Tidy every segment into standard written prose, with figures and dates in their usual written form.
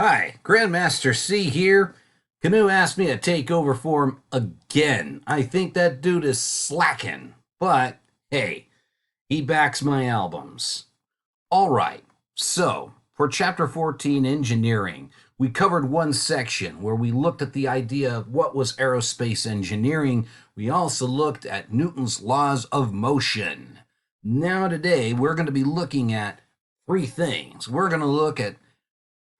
Hi, Grandmaster C here. Canu asked me to take over for him again. I think that dude is slacking, but hey, he backs my albums. All right, so for Chapter 14, Engineering, we covered one section where we looked at the idea of what was aerospace engineering. We also looked at Newton's laws of motion. Now, today, we're going to be looking at three things. We're going to look at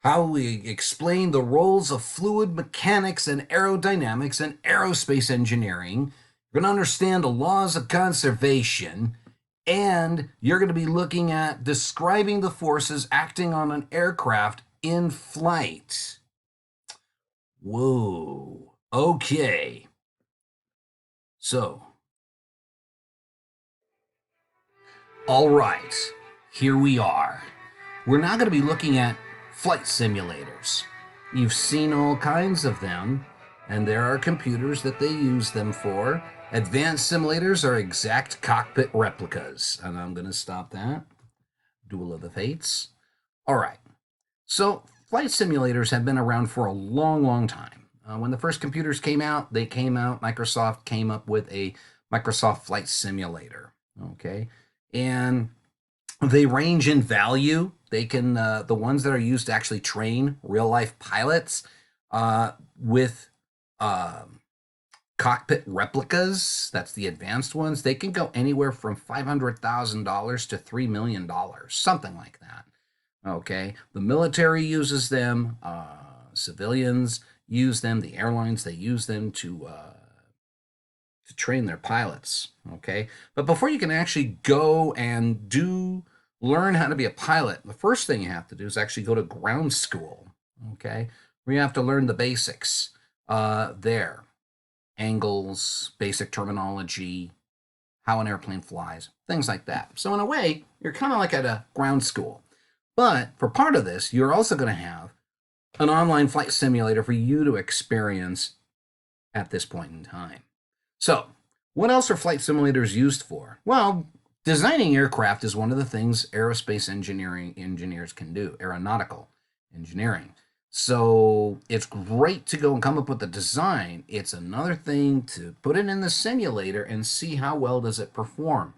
how we explain the roles of fluid mechanics and aerodynamics in aerospace engineering. You're going to understand the laws of conservation, and you're going to be looking at describing the forces acting on an aircraft in flight. Whoa. Okay. So, all right, here we are. We're now going to be looking at flight simulators. You've seen all kinds of them, and there are computers that they use them for. Advanced simulators are exact cockpit replicas. And I'm going to stop that. Duel of the Fates. All right. So, flight simulators have been around for a long, long time. When the first computers came out, Microsoft came up with a Microsoft Flight Simulator. Okay. And they range in value. They can the ones that are used to actually train real life pilots with cockpit replicas. That's the advanced ones. They can go anywhere from $500,000 to $3 million, something like that. Okay, the military uses them. Civilians use them. The airlines, they use them to train their pilots. Okay, but before you can actually go and learn how to be a pilot, the first thing you have to do is actually go to ground school. Okay, where you have to learn the basics there, angles, basic terminology, how an airplane flies, things like that. So in a way, you're kind of like at a ground school. But for part of this, you're also going to have an online flight simulator for you to experience at this point in time. So, what else are flight simulators used for? Well, designing aircraft is one of the things aerospace engineering engineers can do, aeronautical engineering. So, it's great to go and come up with a design. It's another thing to put it in the simulator and see how well does it perform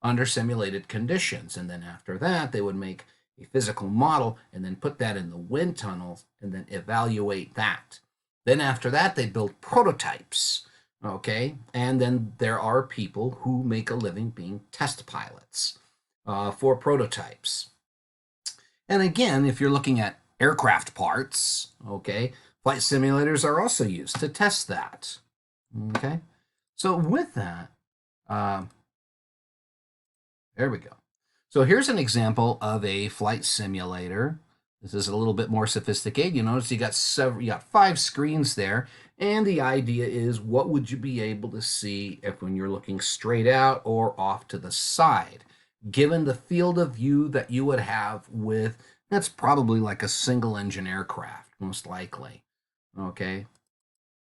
under simulated conditions. And then after that, they would make a physical model and then put that in the wind tunnels and then evaluate that. Then after that, they build prototypes. Okay, and then there are people who make a living being test pilots for prototypes. And again, if you're looking at aircraft parts, okay, flight simulators are also used to test that. Okay, so with that, there we go. So here's an example of a flight simulator. This is a little bit more sophisticated. You notice you got 5 screens there, and the idea is what would you be able to see if when you're looking straight out or off to the side, given the field of view that you would have with that's probably like a single engine aircraft, most likely. Okay.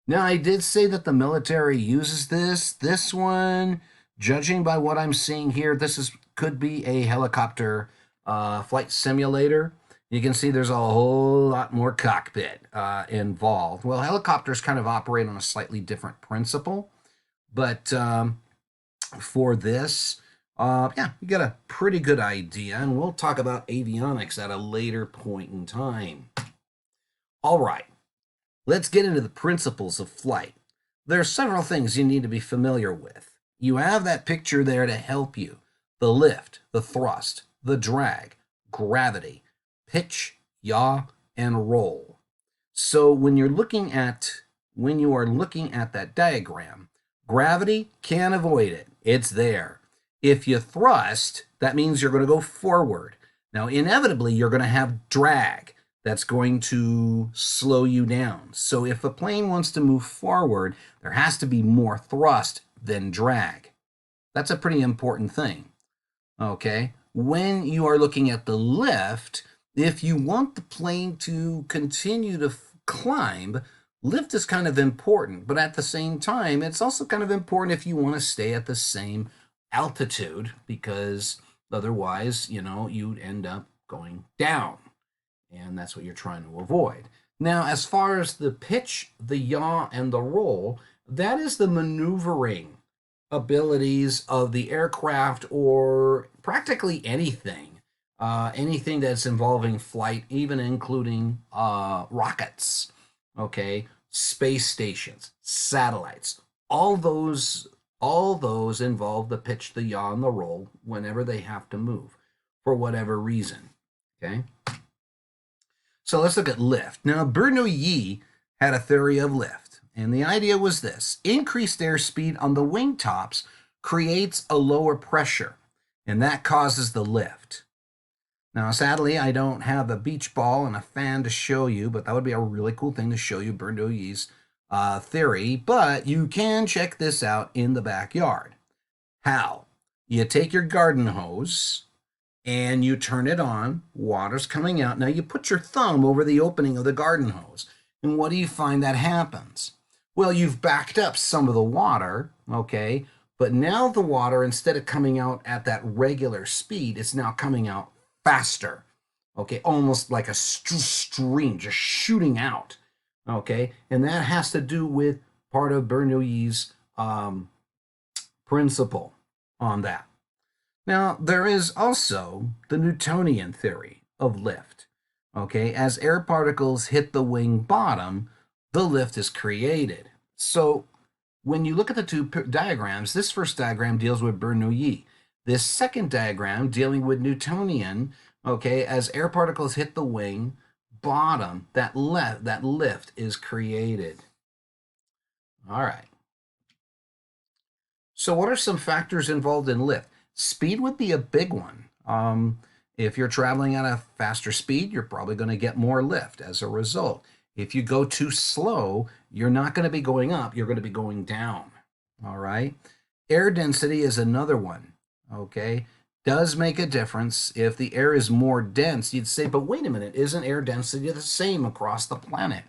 Now I did say that the military uses this. This one, judging by what I'm seeing here, could be a helicopter flight simulator. You can see there's a whole lot more cockpit involved. Well, helicopters kind of operate on a slightly different principle, but for this, yeah, you get a pretty good idea, and we'll talk about avionics at a later point in time. All right, let's get into the principles of flight. There are several things you need to be familiar with. You have that picture there to help you. The lift, the thrust, the drag, gravity, pitch, yaw, and roll. So when you are looking at that diagram, gravity can't avoid it. It's there. If you thrust, that means you're going to go forward. Now, inevitably, you're going to have drag. That's going to slow you down. So if a plane wants to move forward, there has to be more thrust than drag. That's a pretty important thing. Okay? When you are looking at the lift, if you want the plane to continue to climb, lift is kind of important, but at the same time, it's also kind of important if you want to stay at the same altitude, because otherwise, you'd end up going down. and that's what you're trying to avoid. Now, as far as the pitch, the yaw, and the roll, that is the maneuvering abilities of the aircraft or practically anything. Anything that's involving flight, even including rockets, okay, space stations, satellites, all those involve the pitch, the yaw, and the roll whenever they have to move for whatever reason. Okay. So let's look at lift. Now, Bernoulli had a theory of lift, and the idea was this: increased airspeed on the wing tops creates a lower pressure, and that causes the lift. Now, sadly, I don't have a beach ball and a fan to show you, but that would be a really cool thing to show you Bernoulli's theory. But you can check this out in the backyard. How? You take your garden hose and you turn it on, water's coming out. Now you put your thumb over the opening of the garden hose. And what do you find that happens? Well, you've backed up some of the water, okay? But now the water, instead of coming out at that regular speed, it's now coming out faster, okay? Almost like a stream just shooting out, okay? And that has to do with part of Bernoulli's principle on that. Now, there is also the Newtonian theory of lift. Okay, as air particles hit the wing bottom, the lift is created. So, when you look at the two diagrams, this first diagram deals with Bernoulli. This second diagram dealing with Newtonian, okay, as air particles hit the wing bottom, that lift is created. All right. So, what are some factors involved in lift? Speed would be a big one. If you're traveling at a faster speed, you're probably going to get more lift as a result. If you go too slow, you're not going to be going up, you're going to be going down. All right. Air density is another one. Okay. Does make a difference. If the air is more dense, you'd say, but wait a minute, isn't air density the same across the planet?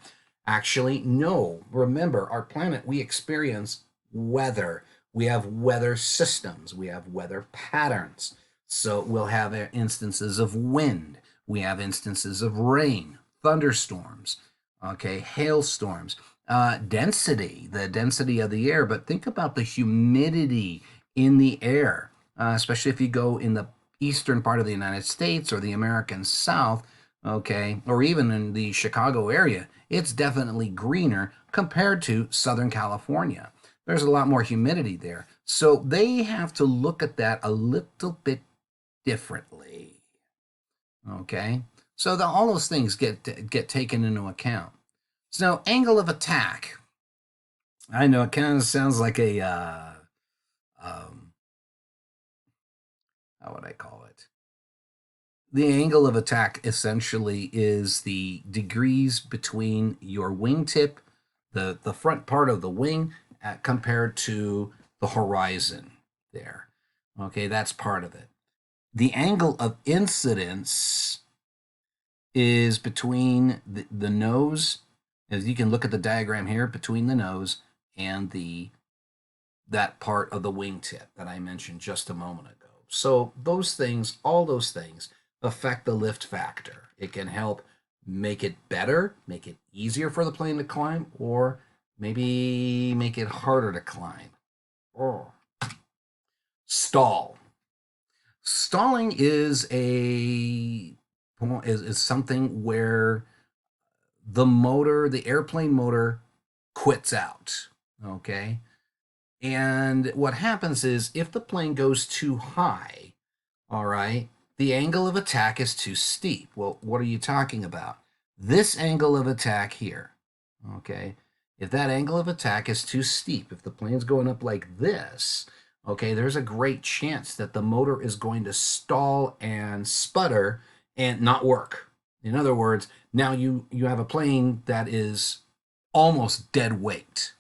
Actually, no. Remember, our planet, we experience weather. We have weather systems. We have weather patterns. So we'll have instances of wind. We have instances of rain, thunderstorms, okay, hailstorms. Density, the density of the air. But think about the humidity in the air, especially if you go in the eastern part of the United States or the American South, okay, or even in the Chicago area. It's definitely greener compared to Southern California. There's a lot more humidity there. So they have to look at that a little bit differently. Okay? So all those things get taken into account. So angle of attack. I know it kind of sounds like a, how would I call it? The angle of attack essentially is the degrees between your wingtip, the front part of the wing, compared to the horizon there. Okay, that's part of it. The angle of incidence is between the nose, as you can look at the diagram here, between the nose and that part of the wingtip that I mentioned just a moment ago. So those things, all those things, affect the lift factor. It can help make it better, make it easier for the plane to climb, or maybe make it harder to climb. Oh. Stall. Stalling is something where the airplane motor quits out. Okay. And what happens is if the plane goes too high, all right, the angle of attack is too steep. Well, what are you talking about? This angle of attack here. Okay. If that angle of attack is too steep, if the plane's going up like this, okay, there's a great chance that the motor is going to stall and sputter and not work. In other words, now you have a plane that is almost dead weight,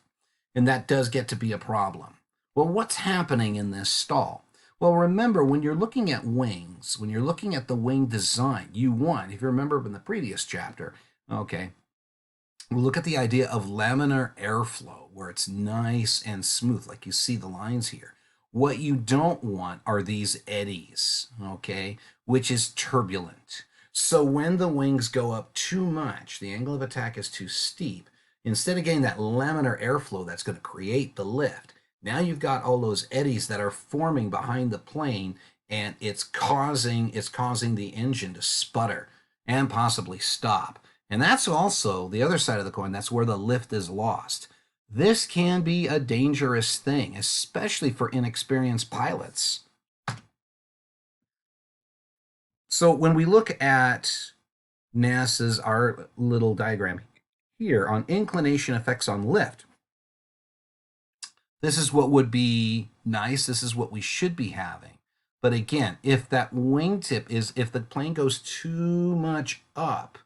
and that does get to be a problem. Well, what's happening in this stall? Well, remember, when you're looking at wings, when you're looking at the wing design, if you remember in the previous chapter, okay, look at the idea of laminar airflow, where it's nice and smooth, like you see the lines here. What you don't want are these eddies, okay, which is turbulent. So when the wings go up too much, the angle of attack is too steep, instead of getting that laminar airflow that's going to create the lift, now you've got all those eddies that are forming behind the plane, and it's causing the engine to sputter and possibly stop. And that's also the other side of the coin. That's where the lift is lost. This can be a dangerous thing, especially for inexperienced pilots. So when we look at NASA's, our little diagram here on inclination effects on lift, this is what would be nice. This is what we should be having. But again, if that wingtip is, if the plane goes too much up,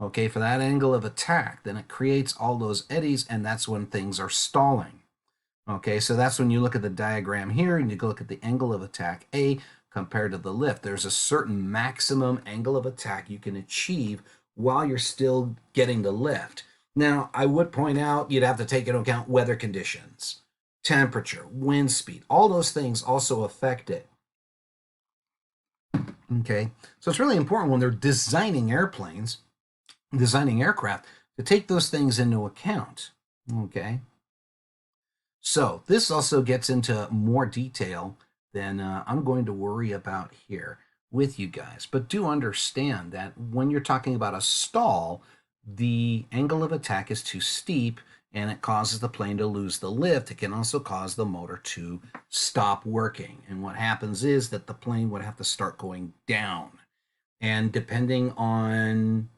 okay, for that angle of attack, then it creates all those eddies, and that's when things are stalling. Okay, so that's when you look at the diagram here and you go look at the angle of attack A compared to the lift. There's a certain maximum angle of attack you can achieve while you're still getting the lift. Now, I would point out you'd have to take into account weather conditions, temperature, wind speed. All those things also affect it. Okay, so it's really important when they're designing airplanes, designing aircraft, to take those things into account. Okay. So this also gets into more detail than I'm going to worry about here with you guys. But do understand that when you're talking about a stall, the angle of attack is too steep and it causes the plane to lose the lift. It can also cause the motor to stop working. And what happens is that the plane would have to start going down. And depending on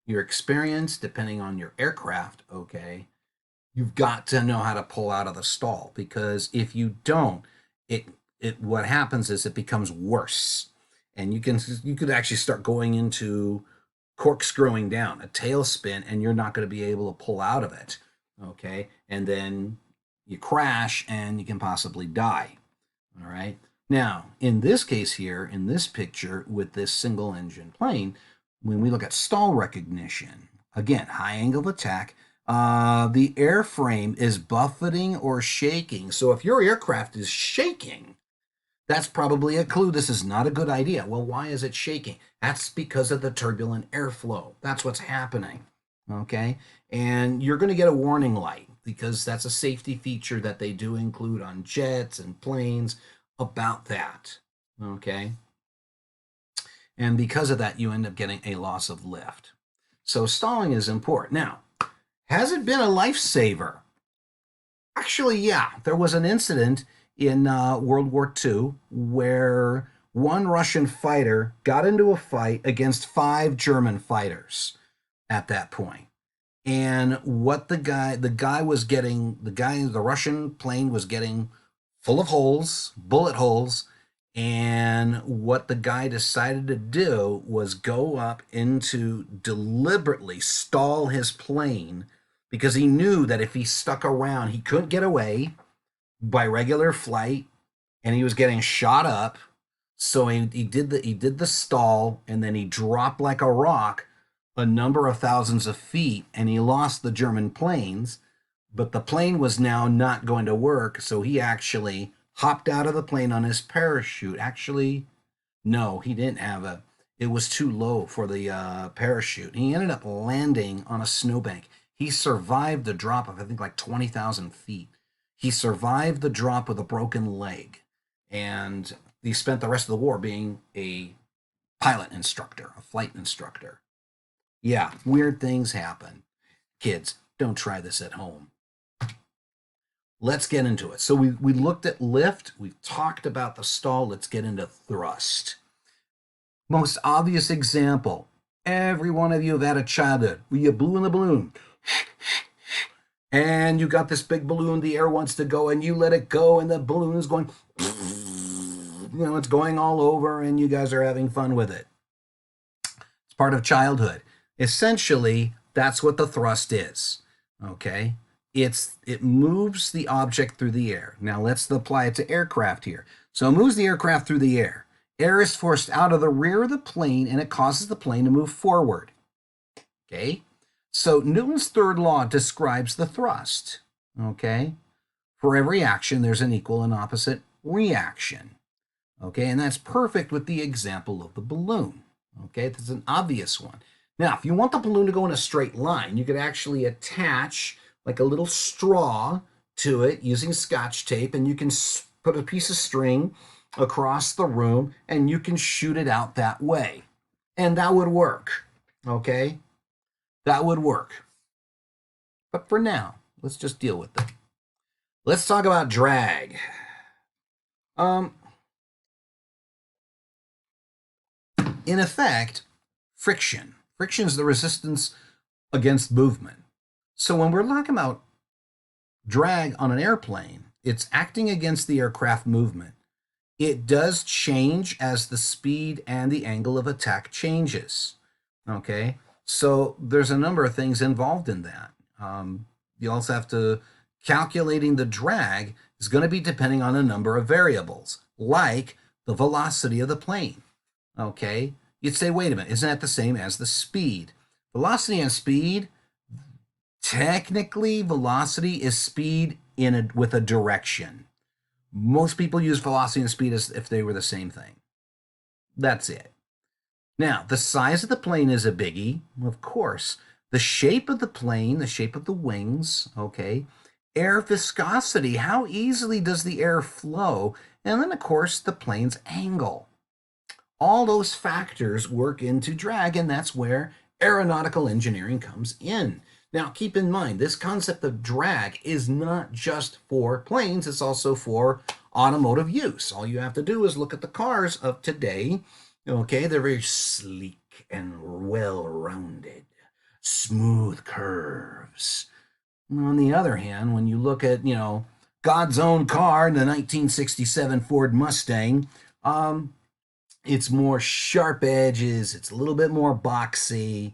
your experience, depending on your aircraft, okay, you've got to know how to pull out of the stall, because if you don't, what happens is it becomes worse, and you could actually start going into corkscrewing down, a tailspin, and you're not going to be able to pull out of it. Okay, and then you crash and you can possibly die. All right. Now, in this case here, in this picture with this single engine plane, when we look at stall recognition, again, high angle of attack, the airframe is buffeting or shaking. So if your aircraft is shaking, that's probably a clue this is not a good idea. Well, why is it shaking? That's because of the turbulent airflow. That's what's happening. Okay? And you're going to get a warning light, because that's a safety feature that they do include on jets and planes about that. Okay? And because of that, you end up getting a loss of lift. So stalling is important. Now, has it been a lifesaver? Actually, yeah. There was an incident in World War II where one Russian fighter got into a fight against 5 German fighters at that point. And what the Russian plane was getting full of holes, bullet holes. And what the guy decided to do was go up into deliberately stall his plane, because he knew that if he stuck around, he couldn't get away by regular flight, and he was getting shot up. So he did the stall, and then he dropped like a rock a number of thousands of feet, and he lost the German planes. But the plane was now not going to work, so he actually hopped out of the plane on his parachute. Actually, no, he didn't have it was too low for the parachute. He ended up landing on a snowbank. He survived the drop of, I think, like 20,000 feet. He survived the drop with a broken leg. And he spent the rest of the war being a pilot instructor, a flight instructor. Yeah, weird things happen. Kids, don't try this at home. Let's get into it. So we looked at lift. We've talked about the stall. Let's get into thrust. Most obvious example. Every one of you have had a childhood where you blew in the balloon. And you got this big balloon, the air wants to go, and you let it go, and the balloon is going, it's going all over, and you guys are having fun with it. It's part of childhood. Essentially, that's what the thrust is. Okay? It moves the object through the air. Now let's apply it to aircraft here. So it moves the aircraft through the air. Air is forced out of the rear of the plane, and it causes the plane to move forward. Okay? So Newton's third law describes the thrust. Okay? For every action, there's an equal and opposite reaction. Okay, and that's perfect with the example of the balloon. Okay, that's an obvious one. Now, if you want the balloon to go in a straight line, you could actually attach like a little straw to it using Scotch tape, and you can put a piece of string across the room and you can shoot it out that way. And that would work. Okay, that would work. But for now, let's just deal with it. Let's talk about drag. Um, in effect, friction. Friction is the resistance against movement. So when we're talking about drag on an airplane, it's acting against the aircraft movement. It does change as the speed and the angle of attack changes. Okay, so there's a number of things involved in that. You also have to calculating the drag is going to be depending on a number of variables, like the velocity of the plane. Okay, you'd say, wait a minute, isn't that the same as the speed? Velocity and speed, technically, velocity is speed with a direction. Most people use velocity and speed as if they were the same thing. That's it. Now, the size of the plane is a biggie, of course. The shape of the plane, the shape of the wings, okay. Air viscosity, how easily does the air flow? And then, of course, the plane's angle. All those factors work into drag, and that's where aeronautical engineering comes in. Now, keep in mind, this concept of drag is not just for planes, it's also for automotive use. All you have to do is look at the cars of today. Okay, they're very sleek and well-rounded, smooth curves. On the other hand, when you look at, God's own car, the 1967 Ford Mustang, it's more sharp edges, it's a little bit more boxy,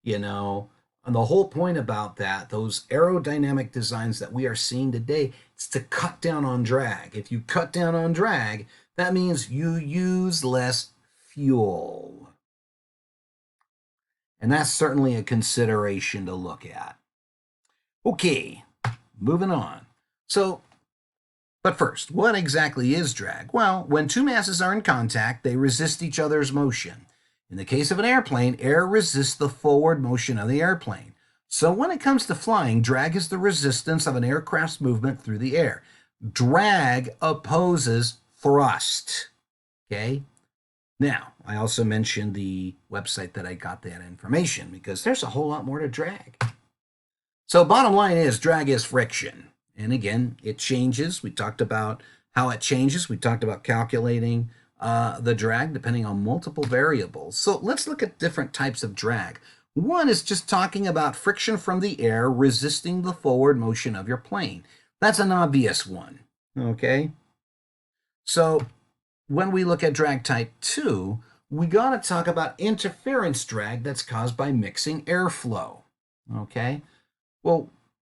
And the whole point about that, those aerodynamic designs that we are seeing today, it's to cut down on drag. If you cut down on drag, that means you use less fuel. And that's certainly a consideration to look at. Okay, moving on. But first, what exactly is drag? Well, when two masses are in contact, they resist each other's motion. In the case of an airplane, air resists the forward motion of the airplane. So when it comes to flying, drag is the resistance of an aircraft's movement through the air. Drag opposes thrust. Okay? Now, I also mentioned the website that I got that information because there's a whole lot more to drag. So bottom line is drag is friction. And again, it changes. We talked about how it changes. We talked about calculating the drag depending on multiple variables. So let's look at different types of drag. One is just talking about friction from the air resisting the forward motion of your plane. That's an obvious one, okay? So when we look at drag type 2, we got to talk about interference drag that's caused by mixing airflow, okay? Well,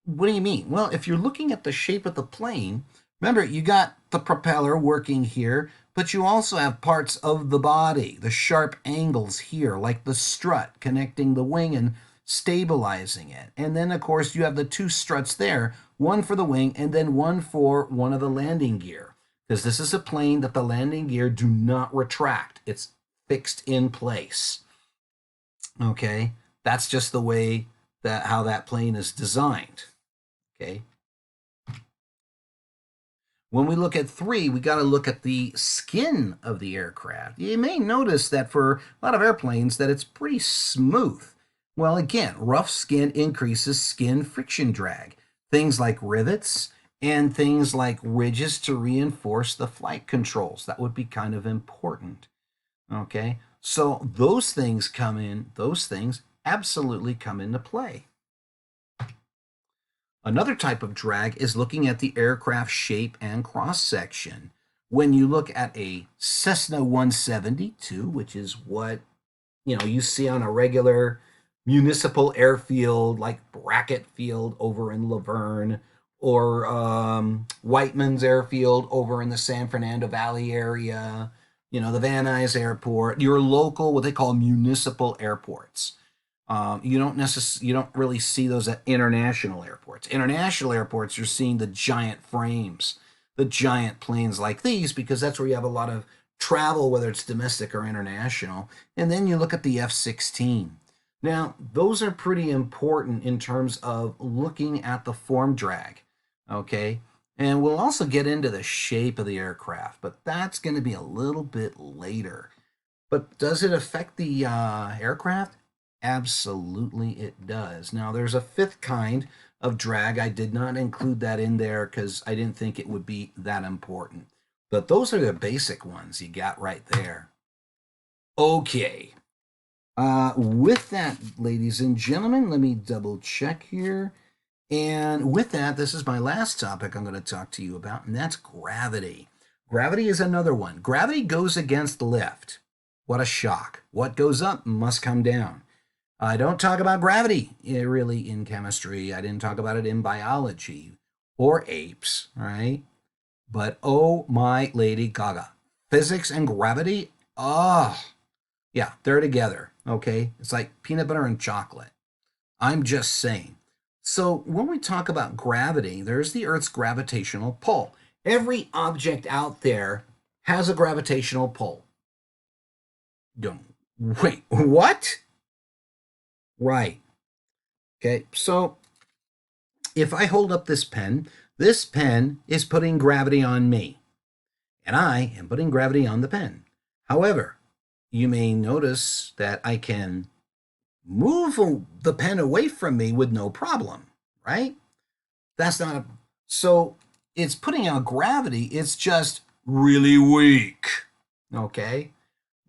what do you mean? Well, if you're looking at the shape of the plane, remember, you got the propeller working here, but you also have parts of the body, the sharp angles here, like the strut connecting the wing and stabilizing it. And then, of course, you have the two struts there, one for the wing and then one for one of the landing gear. Because this is a plane that the landing gear do not retract. It's fixed in place. Okay? That's just the way how that plane is designed. Okay. When we look at 3, we got to look at the skin of the aircraft. You may notice that for a lot of airplanes that it's pretty smooth. Well, again, rough skin increases skin friction drag. Things like rivets and things like ridges to reinforce the flight controls. That would be kind of important. Okay, so those things absolutely come into play. Another type of drag is looking at the aircraft shape and cross-section. When you look at a Cessna 172, which is what you see on a regular municipal airfield like Brackett Field over in Laverne, or Whiteman's Airfield over in the San Fernando Valley area, the Van Nuys Airport, your local, what they call municipal airports. You don't really see those at international airports. International airports, you're seeing the giant frames, the giant planes like these, because that's where you have a lot of travel, whether it's domestic or international. And then you look at the F-16. Now, those are pretty important in terms of looking at the form drag, okay? And we'll also get into the shape of the aircraft, but that's going to be a little bit later. But does it affect the aircraft? Absolutely, it does. Now, there's a fifth kind of drag. I did not include that in there because I didn't think it would be that important. But those are the basic ones you got right there. Okay. With that, ladies and gentlemen, let me double check here. And with that, this is my last topic I'm going to talk to you about, and that's gravity. Gravity is another one. Gravity goes against lift. What a shock. What goes up must come down. I don't talk about gravity really in chemistry. I didn't talk about it in biology or apes, right? But oh my Lady Gaga. Physics and gravity, oh, yeah, they're together, okay? It's like peanut butter and chocolate. I'm just saying. So when we talk about gravity, there's the Earth's gravitational pull. Every object out there has a gravitational pull. Don't wait, what? Right. Okay, so if I hold up this pen is putting gravity on me, and I am putting gravity on the pen. However, you may notice that I can move the pen away from me with no problem, right? That's not a, so it's putting out gravity, it's just really weak, okay?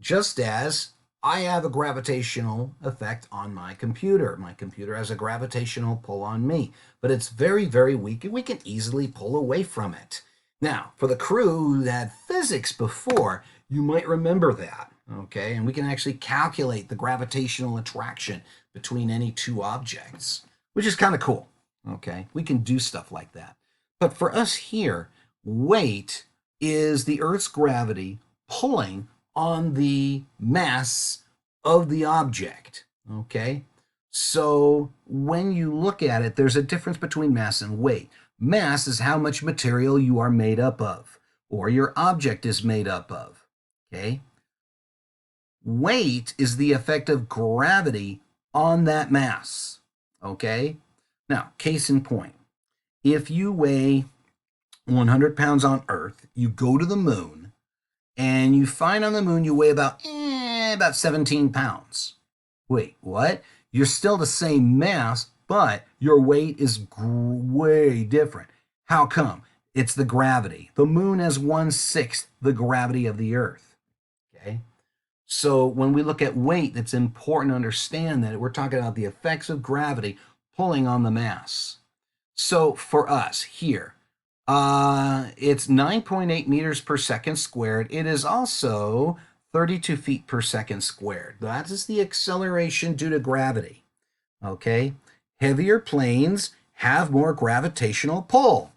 Just as I have a gravitational effect on my computer. My computer has a gravitational pull on me, but it's very, very weak and we can easily pull away from it. Now, for the crew who had physics before, you might remember that, okay? And we can actually calculate the gravitational attraction between any two objects, which is kind of cool, okay? We can do stuff like that. But for us here, weight is the Earth's gravity pulling on the mass of the object, okay? So when you look at it, there's a difference between mass and weight. Mass is how much material you are made up of, or your object is made up of, okay? Weight is the effect of gravity on that mass, okay? Now, case in point, if you weigh 100 pounds on Earth, you go to the moon, and you find on the moon you weigh about 17 pounds. Wait, what? You're still the same mass, but your weight is way different. How come? It's the gravity. The moon has 1/6 the gravity of the Earth. Okay? So when we look at weight, it's important to understand that we're talking about the effects of gravity pulling on the mass. So for us here, it's 9.8 meters per second squared. It is also 32 feet per second squared. That is the acceleration due to gravity. Okay? Heavier planes have more gravitational pull.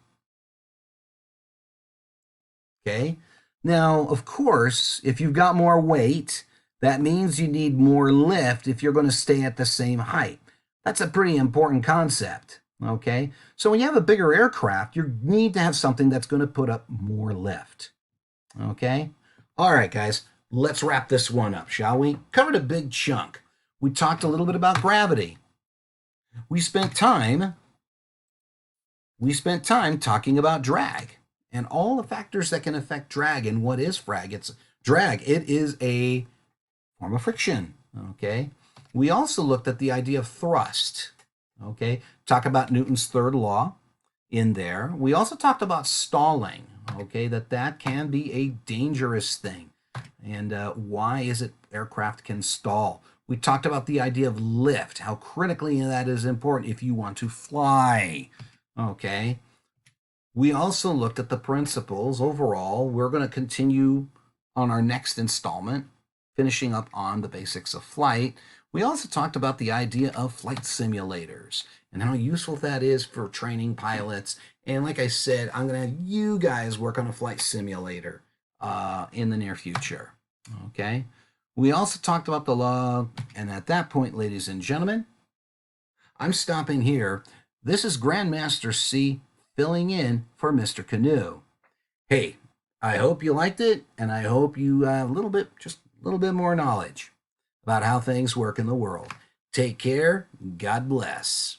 Okay? Now, of course, if you've got more weight, that means you need more lift if you're going to stay at the same height. That's a pretty important concept. Okay, so when you have a bigger aircraft, you need to have something that's going to put up more lift. Okay, all right, guys, let's wrap this one up, shall we? Covered a big chunk. We talked a little bit about gravity. We spent time talking about drag and all the factors that can affect drag. And what is drag? It's drag. It is a form of friction. Okay, we also looked at the idea of thrust. Okay, talk about Newton's third law in there. We also talked about stalling, okay, that can be a dangerous thing. And why is it aircraft can stall? We talked about the idea of lift, how critically that is important if you want to fly, okay? We also looked at the principles overall. We're going to continue on our next installment, finishing up on the basics of flight. We also talked about the idea of flight simulators and how useful that is for training pilots. And like I said, I'm going to have you guys work on a flight simulator in the near future. Okay. We also talked about the law. And at that point, ladies and gentlemen, I'm stopping here. This is Grandmaster C filling in for Mr. Canu. Hey, I hope you liked it, and I hope you have a little bit, just a little bit more knowledge about how things work in the world. Take care. God bless.